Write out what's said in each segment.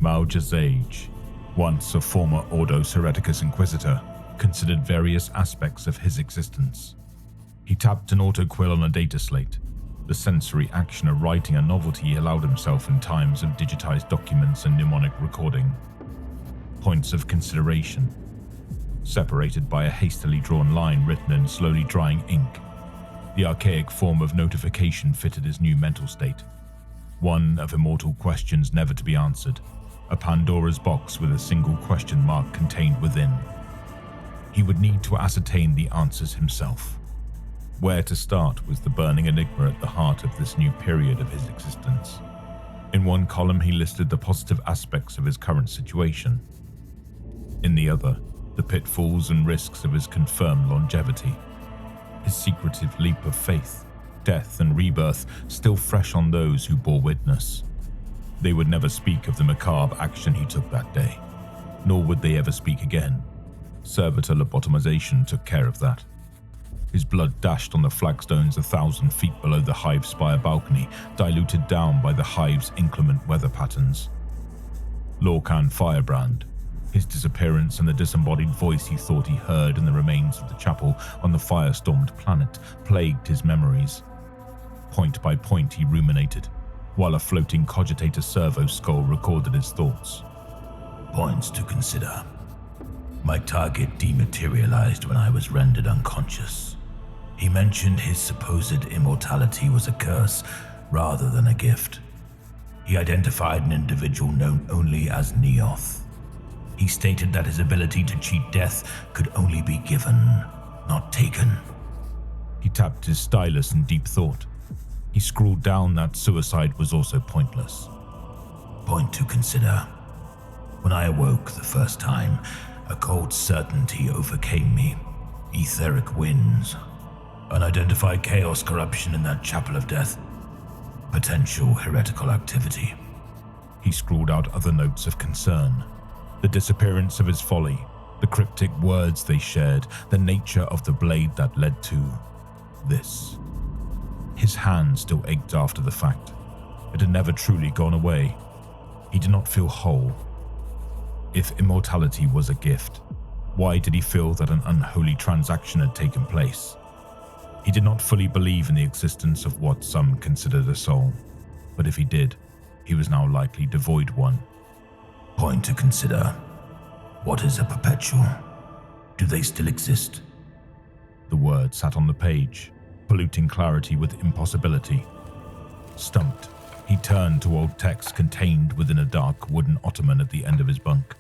Xage, once a former Ordos Hereticus Inquisitor, considered various aspects of his existence. He tapped an autoquill on a data slate, the sensory action of writing a novelty he allowed himself in times of digitized documents and mnemonic recording. Points of consideration, separated by a hastily drawn line written in slowly drying ink. The archaic form of notification fitted his new mental state. One of immortal questions never to be answered, a Pandora's box with a single question mark contained within. He would need to ascertain the answers himself. Where to start was the burning enigma at the heart of this new period of his existence. In one column he listed the positive aspects of his current situation. In the other, the pitfalls and risks of his confirmed longevity. His secretive leap of faith, death and rebirth still fresh on those who bore witness. They would never speak of the macabre action he took that day, nor would they ever speak again. Servitor lobotomization took care of that. His blood dashed on the flagstones 1,000 feet below the hive spire balcony, diluted down by the hive's inclement weather patterns. Lorcan Firebrand, his disappearance and the disembodied voice he thought he heard in the remains of the chapel on the fire-stormed planet plagued his memories. Point by point he ruminated, while a floating cogitator servo skull recorded his thoughts. Points to consider. My target dematerialized when I was rendered unconscious. He mentioned his supposed immortality was a curse rather than a gift. He identified an individual known only as Neoth. He stated that his ability to cheat death could only be given, not taken. He tapped his stylus in deep thought. He scrawled down that suicide was also pointless. Point to consider. When I awoke the first time, a cold certainty overcame me. Etheric winds. Unidentified chaos corruption in that chapel of death. Potential heretical activity. He scrawled out other notes of concern. The disappearance of his folly, the cryptic words they shared, the nature of the blade that led to this. His hand still ached after the fact. It had never truly gone away. He did not feel whole. If immortality was a gift, why did he feel that an unholy transaction had taken place? He did not fully believe in the existence of what some considered a soul, but if he did, he was now likely devoid one. Point to consider. What is a perpetual? Do they still exist? The word sat on the page, polluting clarity with impossibility. Stumped, he turned to old text contained within a dark wooden ottoman at the end of his bunk.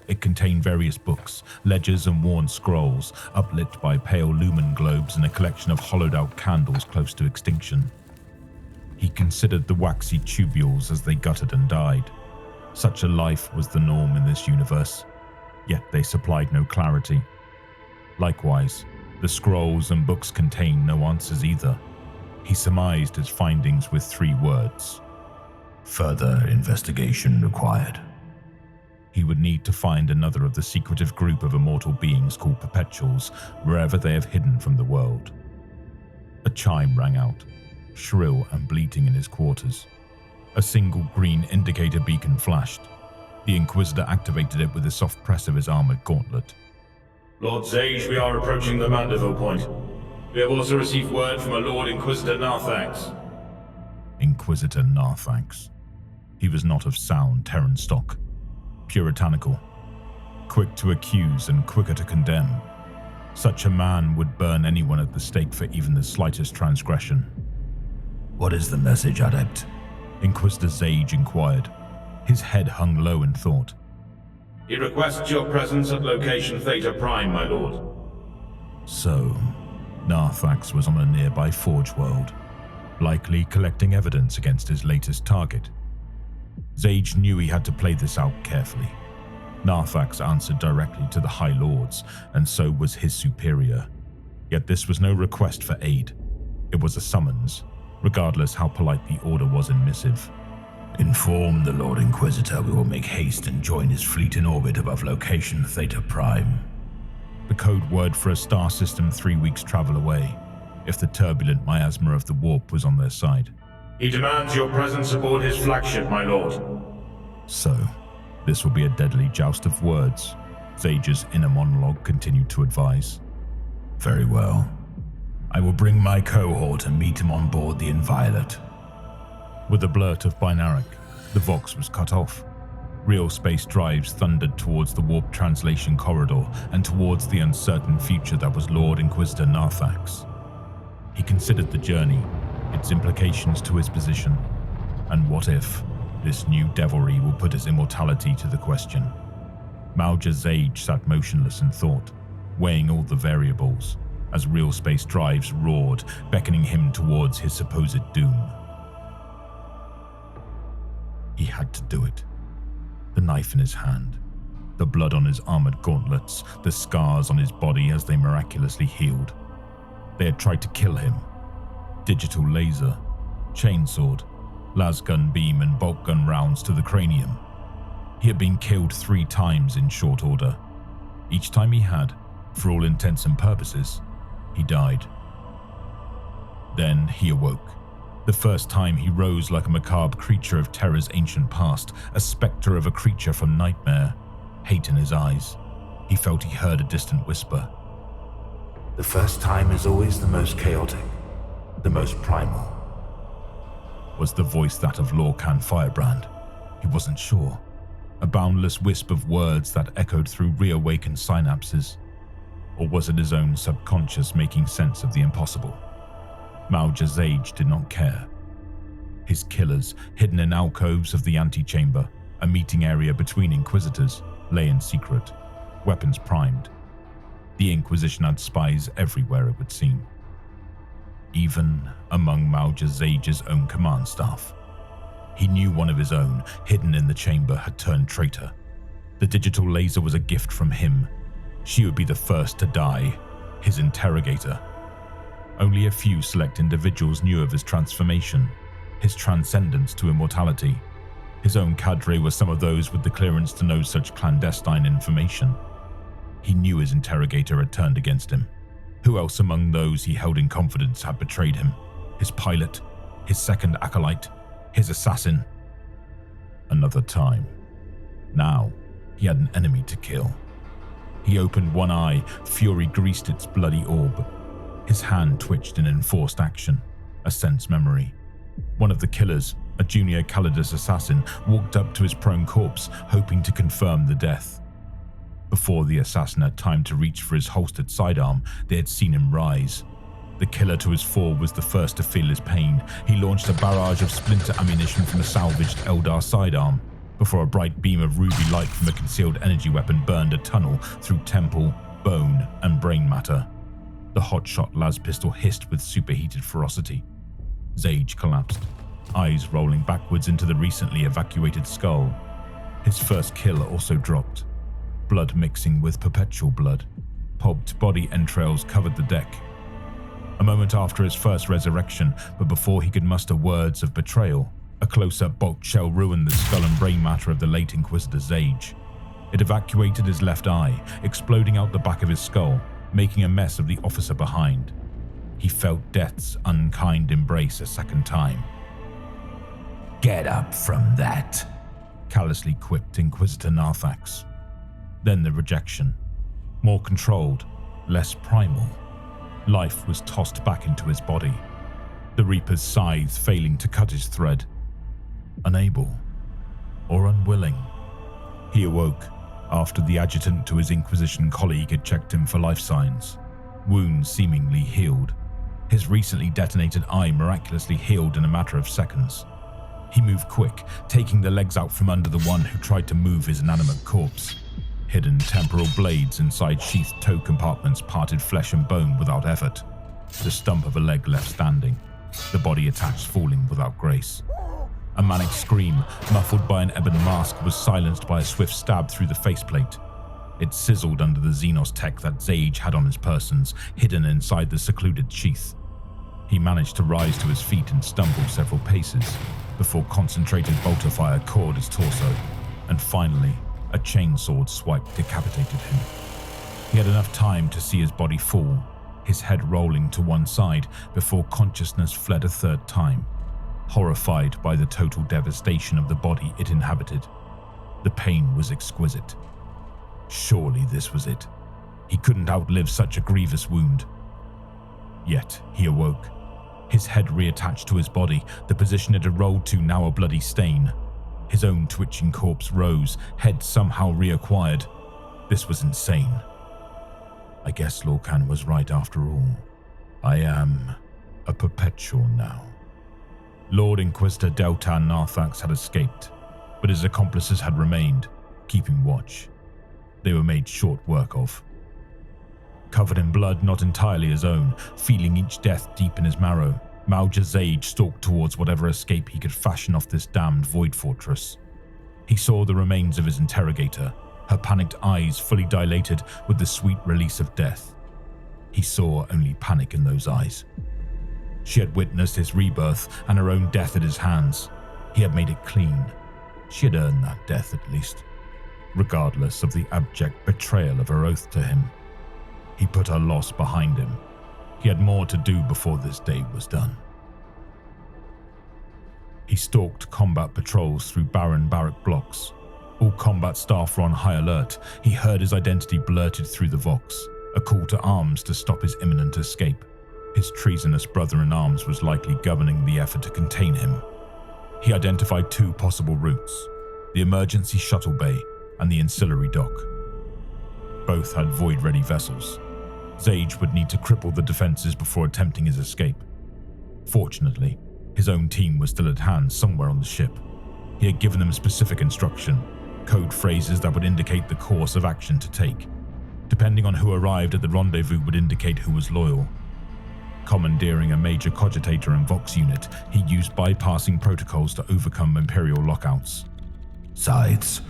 It contained various books, ledgers and worn scrolls, uplit by pale lumen globes and a collection of hollowed-out candles close to extinction. He considered the waxy tubules as they guttered and died. Such a life was the norm in this universe, yet they supplied no clarity. Likewise, the scrolls and books contained no answers either. He surmised his findings with 3 words. Further investigation required. He would need to find another of the secretive group of immortal beings called perpetuals wherever they have hidden from the world. A chime rang out, shrill and bleating in his quarters. A single green indicator beacon flashed. The Inquisitor activated it with a soft press of his armored gauntlet. Lord Xage, we are approaching the Mandeville point. We have also received word from a Lord Inquisitor Narthax. Inquisitor Narthax. He was not of sound Terran stock. Puritanical. Quick to accuse and quicker to condemn. Such a man would burn anyone at the stake for even the slightest transgression. What is the message, Adept? Inquisitor Xage inquired. His head hung low in thought. He requests your presence at location Theta Prime, my lord. So, Narthax was on a nearby Forge world, likely collecting evidence against his latest target. Xage knew he had to play this out carefully. Narthax answered directly to the High Lords, and so was his superior. Yet this was no request for aid. It was a summons, regardless how polite the order was in missive. Inform the Lord Inquisitor we will make haste and join his fleet in orbit above location Theta Prime. The code word for a star system 3 weeks travel away, if the turbulent miasma of the warp was on their side. He demands your presence aboard his flagship, my lord. So, This will be a deadly joust of words, Xage's inner monologue continued to advise. Very well. I will bring my cohort and meet him on board the Inviolate. With a blurt of binaric, the Vox was cut off. Real space drives thundered towards the warp translation corridor and towards the uncertain future that was Lord Inquisitor Narax. He considered the journey, its implications to his position, and what if this new devilry will put his immortality to the question. Mauja Xage sat motionless in thought, weighing all the variables, as real space drives roared, beckoning him towards his supposed doom. He had to do it. The knife in his hand, the blood on his armored gauntlets, the scars on his body as they miraculously healed. They had tried to kill him. Digital laser, chainsword, lasgun beam and bolt gun rounds to the cranium. He had been killed 3 times in short order. Each time he had, for all intents and purposes, he died. Then he awoke. The first time he rose like a macabre creature of terror's ancient past, a spectre of a creature from nightmare, hate in his eyes. He felt he heard a distant whisper. The first time is always the most chaotic, the most primal. Was the voice that of Lorcan Firebrand? He wasn't sure. A boundless wisp of words that echoed through reawakened synapses. Or was it his own subconscious making sense of the impossible? Mauja Xage did not care. His killers, hidden in alcoves of the antechamber, a meeting area between Inquisitors, lay in secret, weapons primed. The Inquisition had spies everywhere, it would seem. Even among Mauja Xage's own command staff. He knew one of his own, hidden in the chamber, had turned traitor. The digital laser was a gift from him. She would be the first to die, his interrogator. Only a few select individuals knew of his transformation, his transcendence to immortality. His own cadre were some of those with the clearance to know such clandestine information. He knew his interrogator had turned against him. Who else among those he held in confidence had betrayed him? His pilot, his second acolyte, his assassin. Another time. Now, he had an enemy to kill. He opened one eye, fury greased its bloody orb. His hand twitched in enforced action, a sense memory. One of the killers, a junior Calidus assassin, walked up to his prone corpse, hoping to confirm the death. Before the assassin had time to reach for his holstered sidearm, they had seen him rise. The killer to his fore was the first to feel his pain. He launched a barrage of splinter ammunition from a salvaged Eldar sidearm, before a bright beam of ruby light from a concealed energy weapon burned a tunnel through temple, bone, and brain matter. The hotshot las pistol hissed with superheated ferocity. Xage collapsed, eyes rolling backwards into the recently evacuated skull. His first kill also dropped. Blood mixing with perpetual blood. Pulped body entrails covered the deck. A moment after his first resurrection, but before he could muster words of betrayal, a close-up bolt shell ruined the skull and brain matter of the late Inquisitor Xage. It evacuated his left eye, exploding out the back of his skull, making a mess of the officer behind. He felt death's unkind embrace a second time. Get up from that, callously quipped Inquisitor Narax. Then the rejection. More controlled, less primal. Life was tossed back into his body. The Reaper's scythe failing to cut his thread. Unable, or unwilling. He awoke after the adjutant to his Inquisition colleague had checked him for life signs. Wounds seemingly healed. His recently detonated eye miraculously healed in a matter of seconds. He moved quick, taking the legs out from under the one who tried to move his inanimate corpse. Hidden temporal blades inside sheathed toe compartments parted flesh and bone without effort. The stump of a leg left standing, the body attached falling without grace. A manic scream, muffled by an ebon mask, was silenced by a swift stab through the faceplate. It sizzled under the Xenos tech that Xage had on his persons, hidden inside the secluded sheath. He managed to rise to his feet and stumble several paces, before concentrated bolter fire cored his torso, and finally, a chainsword swipe decapitated him. He had enough time to see his body fall, his head rolling to one side before consciousness fled a third time, horrified by the total devastation of the body it inhabited. The pain was exquisite. Surely this was it. He couldn't outlive such a grievous wound. Yet he awoke. His head reattached to his body, the position it had rolled to now a bloody stain. His own twitching corpse rose, head somehow reacquired. This was insane. I guess Lorcan was right after all. I am a perpetual now. Lord Inquisitor Deltan Narthax had escaped, but his accomplices had remained, keeping watch. They were made short work of. Covered in blood not entirely his own, feeling each death deep in his marrow, Mauja Xage stalked towards whatever escape he could fashion off this damned void fortress. He saw the remains of his interrogator, her panicked eyes fully dilated with the sweet release of death. He saw only panic in those eyes. She had witnessed his rebirth and her own death at his hands. He had made it clean. She had earned that death at least, regardless of the abject betrayal of her oath to him. He put her loss behind him. He had more to do before this day was done. He stalked combat patrols through barren barrack blocks. All combat staff were on high alert. He heard his identity blurted through the Vox, a call to arms to stop his imminent escape. His treasonous brother-in-arms was likely governing the effort to contain him. He identified two possible routes, the emergency shuttle bay and the ancillary dock. Both had void-ready vessels. Xage would need to cripple the defenses before attempting his escape. Fortunately, his own team was still at hand somewhere on the ship. He had given them specific instruction, code phrases that would indicate the course of action to take. Depending on who arrived at the rendezvous would indicate who was loyal. Commandeering a major cogitator and Vox unit, he used bypassing protocols to overcome Imperial lockouts. Scythes,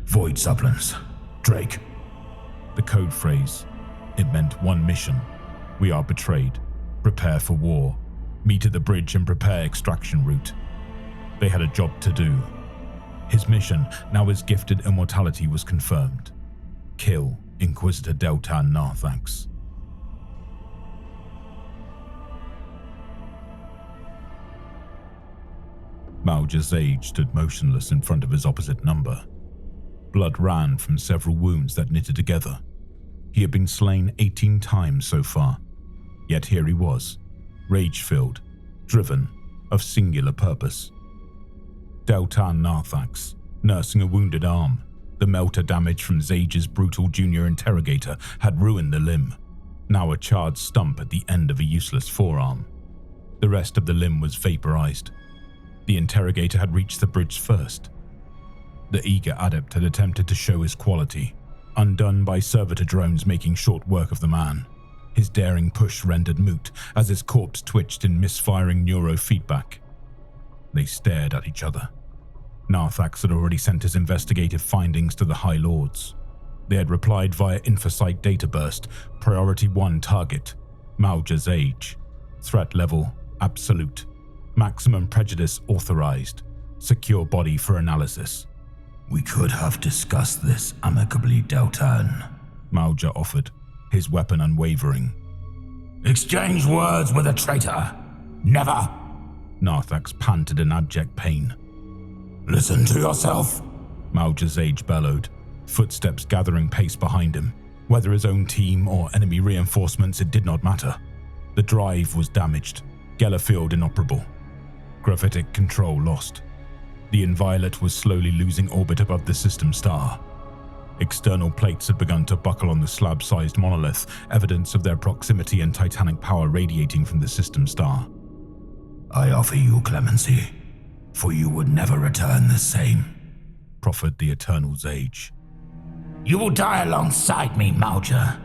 Void Sublins, Drake. The code phrase. It meant one mission. We are betrayed. Prepare for war. Meet at the bridge and prepare extraction route. They had a job to do. His mission, now his gifted immortality, was confirmed. Kill Inquisitor Deltan Narthax. Mauja Xage stood motionless in front of his opposite number. Blood ran from several wounds that knitted together. He had been slain 18 times so far, yet here he was, rage-filled, driven, of singular purpose. Deltan Narthax, nursing a wounded arm, the melter damage from Xage's brutal junior interrogator had ruined the limb, now a charred stump at the end of a useless forearm. The rest of the limb was vaporized. The interrogator had reached the bridge first. The eager adept had attempted to show his quality, undone by servitor drones making short work of the man. His daring push rendered moot as his corpse twitched in misfiring neurofeedback. They stared at each other. Narthax had already sent his investigative findings to the High Lords. They had replied via Infosite data burst, Priority 1 target, Mauja Xage. Threat level, absolute. Maximum prejudice authorized. Secure body for analysis. We could have discussed this amicably, Deltan, Mauja offered, his weapon unwavering. Exchange words with a traitor. Never. Narthax panted in abject pain. Listen to yourself, Mauja Xage bellowed, footsteps gathering pace behind him. Whether his own team or enemy reinforcements, it did not matter. The drive was damaged, Gellerfield inoperable. Graphitic control lost. The Inviolate was slowly losing orbit above the system star. External plates had begun to buckle on the slab-sized monolith, evidence of their proximity and titanic power radiating from the system star. I offer you clemency, for you would never return the same, proffered the eternal Xage. You will die alongside me, Mauja.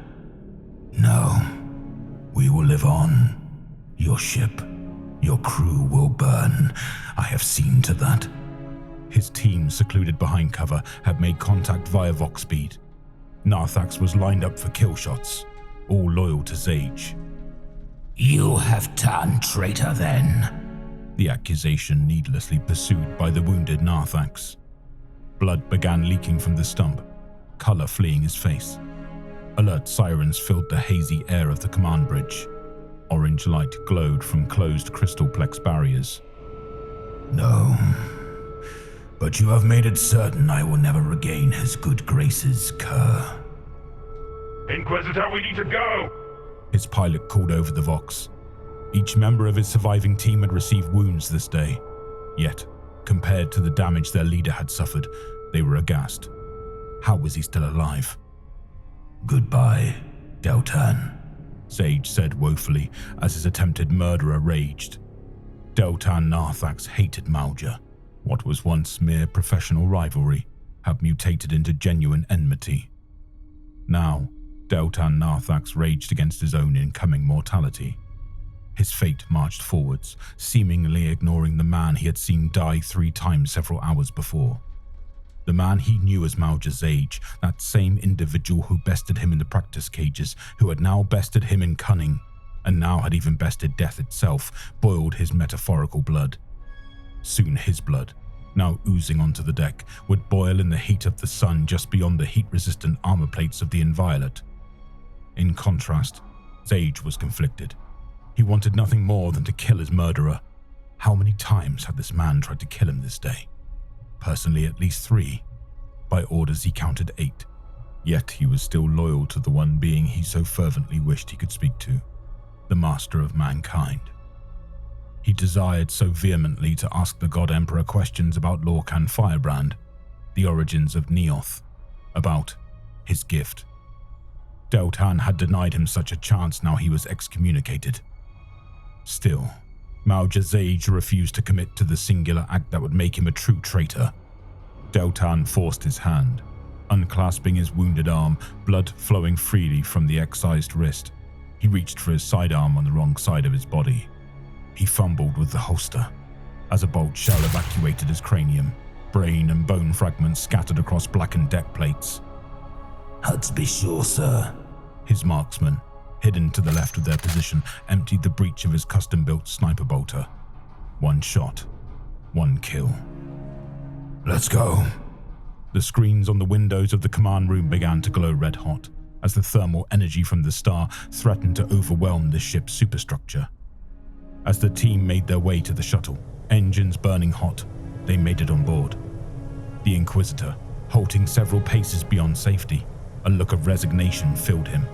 No, we will live on. Your ship, your crew will burn. I have seen to that. His team, secluded behind cover, had made contact via Vox speed. Narthax was lined up for kill shots, all loyal to Xage. You have turned traitor then, the accusation needlessly pursued by the wounded Narthax. Blood began leaking from the stump, color fleeing his face. Alert sirens filled the hazy air of the command bridge. Orange light glowed from closed crystalplex barriers. No. but you have made it certain I will never regain his good graces, Kerr. Inquisitor, we need to go! His pilot called over the Vox. Each member of his surviving team had received wounds this day. Yet, compared to the damage their leader had suffered, they were aghast. How was he still alive? Goodbye, Deltan, Xage said woefully as his attempted murderer raged. Deltan Narthax hated Mauja. What was once mere professional rivalry had mutated into genuine enmity. Now, Deltan Narthax raged against his own incoming mortality. His fate marched forwards, seemingly ignoring the man he had seen die 3 times several hours before. The man he knew as Mauja Xage, that same individual who bested him in the practice cages, who had now bested him in cunning, and now had even bested death itself, boiled his metaphorical blood. Soon his blood, now oozing onto the deck, would boil in the heat of the sun just beyond the heat-resistant armor plates of the Inviolate. In contrast, Xage was conflicted. He wanted nothing more than to kill his murderer. How many times had this man tried to kill him this day? Personally, at least 3. By orders, he counted 8. Yet he was still loyal to the one being he so fervently wished he could speak to, the master of mankind. He desired so vehemently to ask the God Emperor questions about Lorcan Firebrand, the origins of Neoth, about his gift. Deltan had denied him such a chance now he was excommunicated. Still, Mauja Xage refused to commit to the singular act that would make him a true traitor. Deltan forced his hand, unclasping his wounded arm, blood flowing freely from the excised wrist. He reached for his sidearm on the wrong side of his body. He fumbled with the holster as a bolt shell evacuated his cranium, brain and bone fragments scattered across blackened deck plates. To be sure, sir. His marksman, hidden to the left of their position, emptied the breech of his custom-built sniper bolter. 1 shot, 1 kill. Let's go. The screens on the windows of the command room began to glow red-hot as the thermal energy from the star threatened to overwhelm the ship's superstructure. As the team made their way to the shuttle, engines burning hot, they made it on board. The Inquisitor, halting several paces beyond safety, a look of resignation filled him.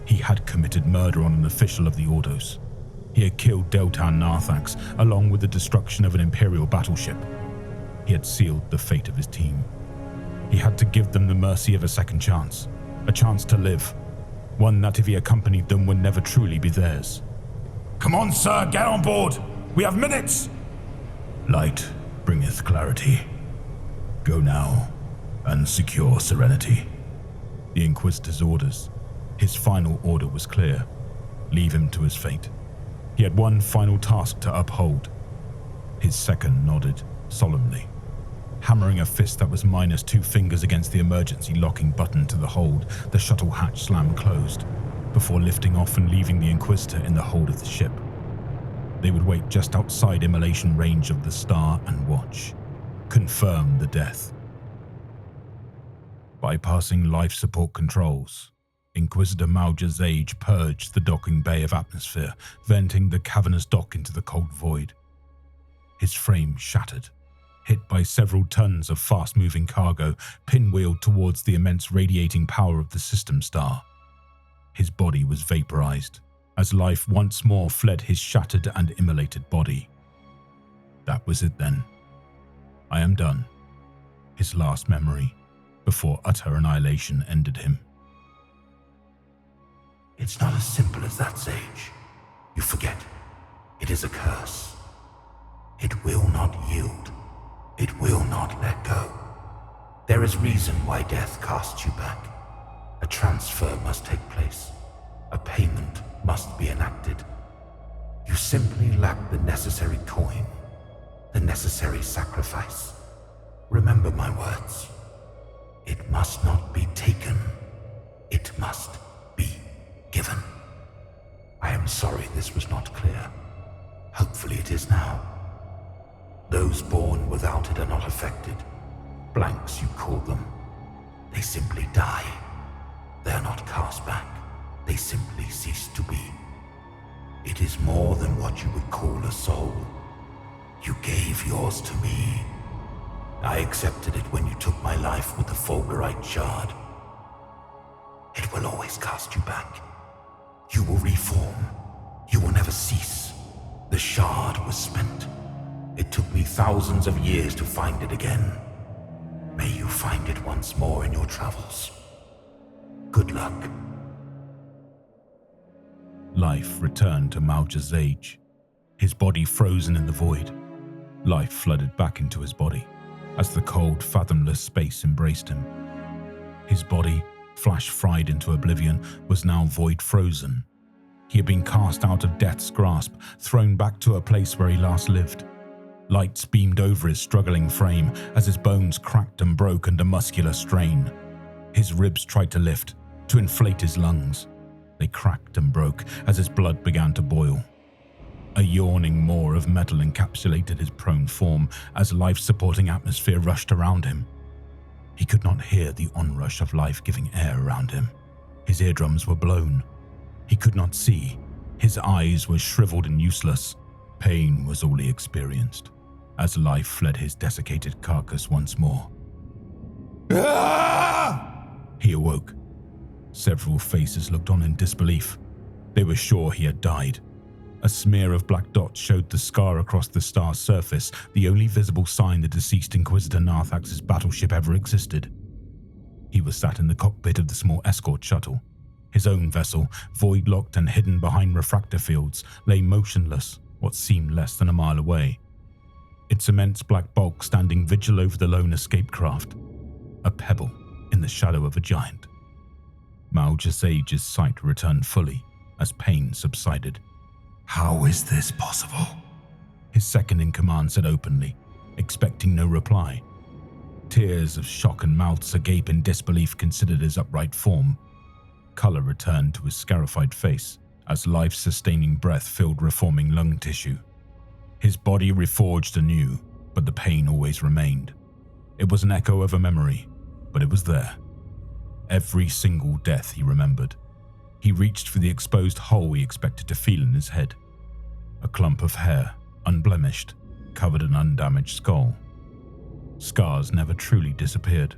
He had committed murder on an official of the Ordos. He had killed Deltan Narthax, along with the destruction of an Imperial battleship. He had sealed the fate of his team. He had to give them the mercy of a second chance, a chance to live, one that if he accompanied them would never truly be theirs. Come on, sir, get on board! We have minutes! Light bringeth clarity. Go now, and secure Serenity. The Inquisitor's orders. His final order was clear. Leave him to his fate. He had one final task to uphold. His second nodded, solemnly. Hammering a fist that was minus 2 fingers against the emergency locking button to the hold, the shuttle hatch slammed closed, before lifting off and leaving the Inquisitor in the hold of the ship. They would wait just outside immolation range of the star and watch. Confirm the death. Bypassing life support controls, Inquisitor Mauja Xage purged the docking bay of atmosphere, venting the cavernous dock into the cold void. His frame shattered, hit by several tons of fast-moving cargo, pinwheeled towards the immense radiating power of the system star. His body was vaporized, as life once more fled his shattered and immolated body. That was it then. I am done. His last memory, before utter annihilation ended him. It's not as simple as that, Xage. You forget. It is a curse. It will not yield. It will not let go. There is reason why death casts you back. A transfer must take place. A payment must be enacted. You simply lack the necessary coin, the necessary sacrifice. Remember my words. It must not be taken. It must be given. I am sorry this was not clear. Hopefully it is now. Those born without it are not affected. Blanks, you call them. They simply die. They are not cast back. They simply cease to be. It is more than what you would call a soul. You gave yours to me. I accepted it when you took my life with the fulgurite shard. It will always cast you back. You will reform. You will never cease. The shard was spent. It took me thousands of years to find it again. May you find it once more in your travels. Good luck. Life returned to Xage, his body frozen in the void. Life flooded back into his body as the cold, fathomless space embraced him. His body, flash-fried into oblivion, was now void-frozen. He had been cast out of death's grasp, thrown back to a place where he last lived. Lights beamed over his struggling frame as his bones cracked and broke under muscular strain. His ribs tried to lift, to inflate his lungs. They cracked and broke as his blood began to boil. A yawning maw of metal encapsulated his prone form as life-supporting atmosphere rushed around him. He could not hear the onrush of life-giving air around him. His eardrums were blown. He could not see. His eyes were shriveled and useless. Pain was all he experienced as life fled his desiccated carcass once more. He awoke. Several faces looked on in disbelief. They were sure he had died. A smear of black dots showed the scar across the star's surface, the only visible sign the deceased Inquisitor Narthax's battleship ever existed. He was sat in the cockpit of the small escort shuttle. His own vessel, void-locked and hidden behind refractor fields, lay motionless, what seemed less than a mile away. Its immense black bulk standing vigil over the lone escape craft. A pebble in the shadow of a giant. Xage's sight returned fully as pain subsided. How is this possible? His second-in-command said openly, expecting no reply. Tears of shock and mouths agape in disbelief considered his upright form. Color returned to his scarified face as life-sustaining breath filled reforming lung tissue. His body reforged anew, but the pain always remained. It was an echo of a memory, but it was there. Every single death he remembered. He reached for the exposed hole he expected to feel in his head. A clump of hair, unblemished, covered an undamaged skull. Scars never truly disappeared.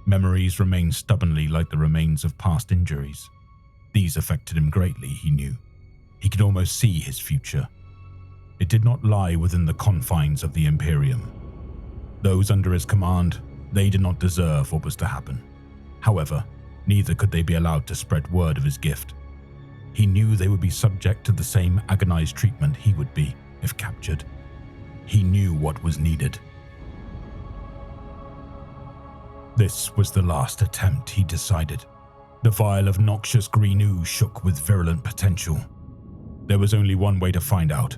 Memories remained stubbornly like the remains of past injuries. These affected him greatly, he knew. He could almost see his future. It did not lie within the confines of the Imperium. Those under his command, they did not deserve what was to happen. However, neither could they be allowed to spread word of his gift. He knew they would be subject to the same agonized treatment he would be if captured. He knew what was needed. This was the last attempt, he decided. The vial of noxious green ooze shook with virulent potential. There was only one way to find out.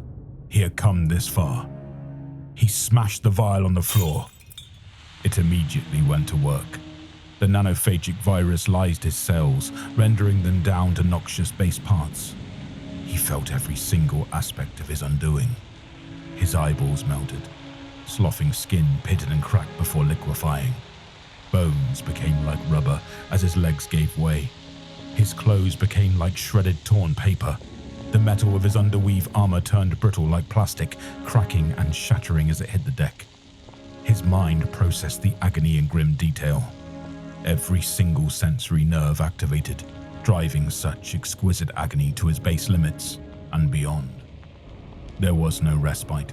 He had come this far. He smashed the vial on the floor. It immediately went to work. The nanophagic virus lysed his cells, rendering them down to noxious base parts. He felt every single aspect of his undoing. His eyeballs melted. Sloughing skin pitted and cracked before liquefying. Bones became like rubber as his legs gave way. His clothes became like shredded, torn paper. The metal of his underweave armor turned brittle like plastic, cracking and shattering as it hit the deck. His mind processed the agony in grim detail. Every single sensory nerve activated, driving such exquisite agony to his base limits and beyond. There was no respite.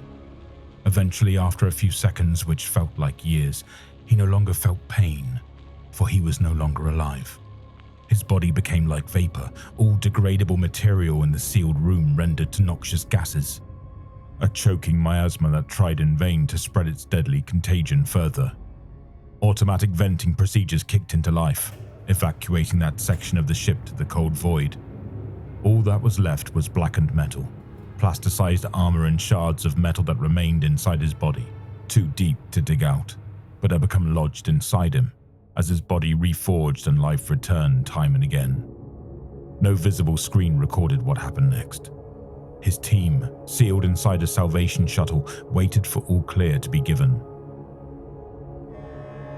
Eventually, after a few seconds, which felt like years, he no longer felt pain, for he was no longer alive. His body became like vapor, all degradable material in the sealed room rendered to noxious gases. A choking miasma that tried in vain to spread its deadly contagion further. Automatic venting procedures kicked into life, evacuating that section of the ship to the cold void. All that was left was blackened metal, plasticized armor and shards of metal that remained inside his body, too deep to dig out, but had become lodged inside him as his body reforged and life returned time and again. No visible screen recorded what happened next. His team, sealed inside a salvation shuttle, waited for all clear to be given.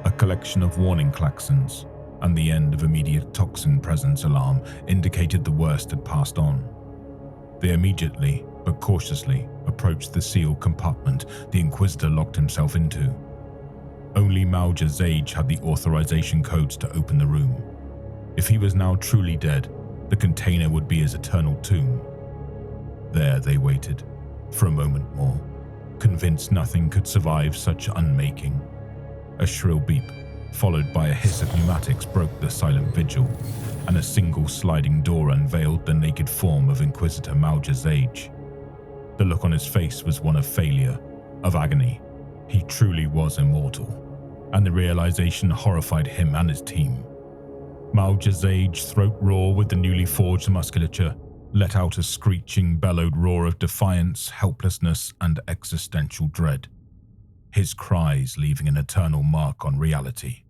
A collection of warning klaxons and the end of immediate toxin presence alarm indicated the worst had passed on. They immediately, but cautiously, approached the sealed compartment the Inquisitor locked himself into. Only Mauja Xage had the authorization codes to open the room. If he was now truly dead, the container would be his eternal tomb. There they waited, for a moment more, convinced nothing could survive such unmaking. A shrill beep, followed by a hiss of pneumatics, broke the silent vigil, and a single sliding door unveiled the naked form of Inquisitor Mauja Xage. The look on his face was one of failure, of agony. He truly was immortal, and the realization horrified him and his team. Mauja Xage, throat raw with the newly forged musculature, let out a screeching, bellowed roar of defiance, helplessness, and existential dread, his cries leaving an eternal mark on reality.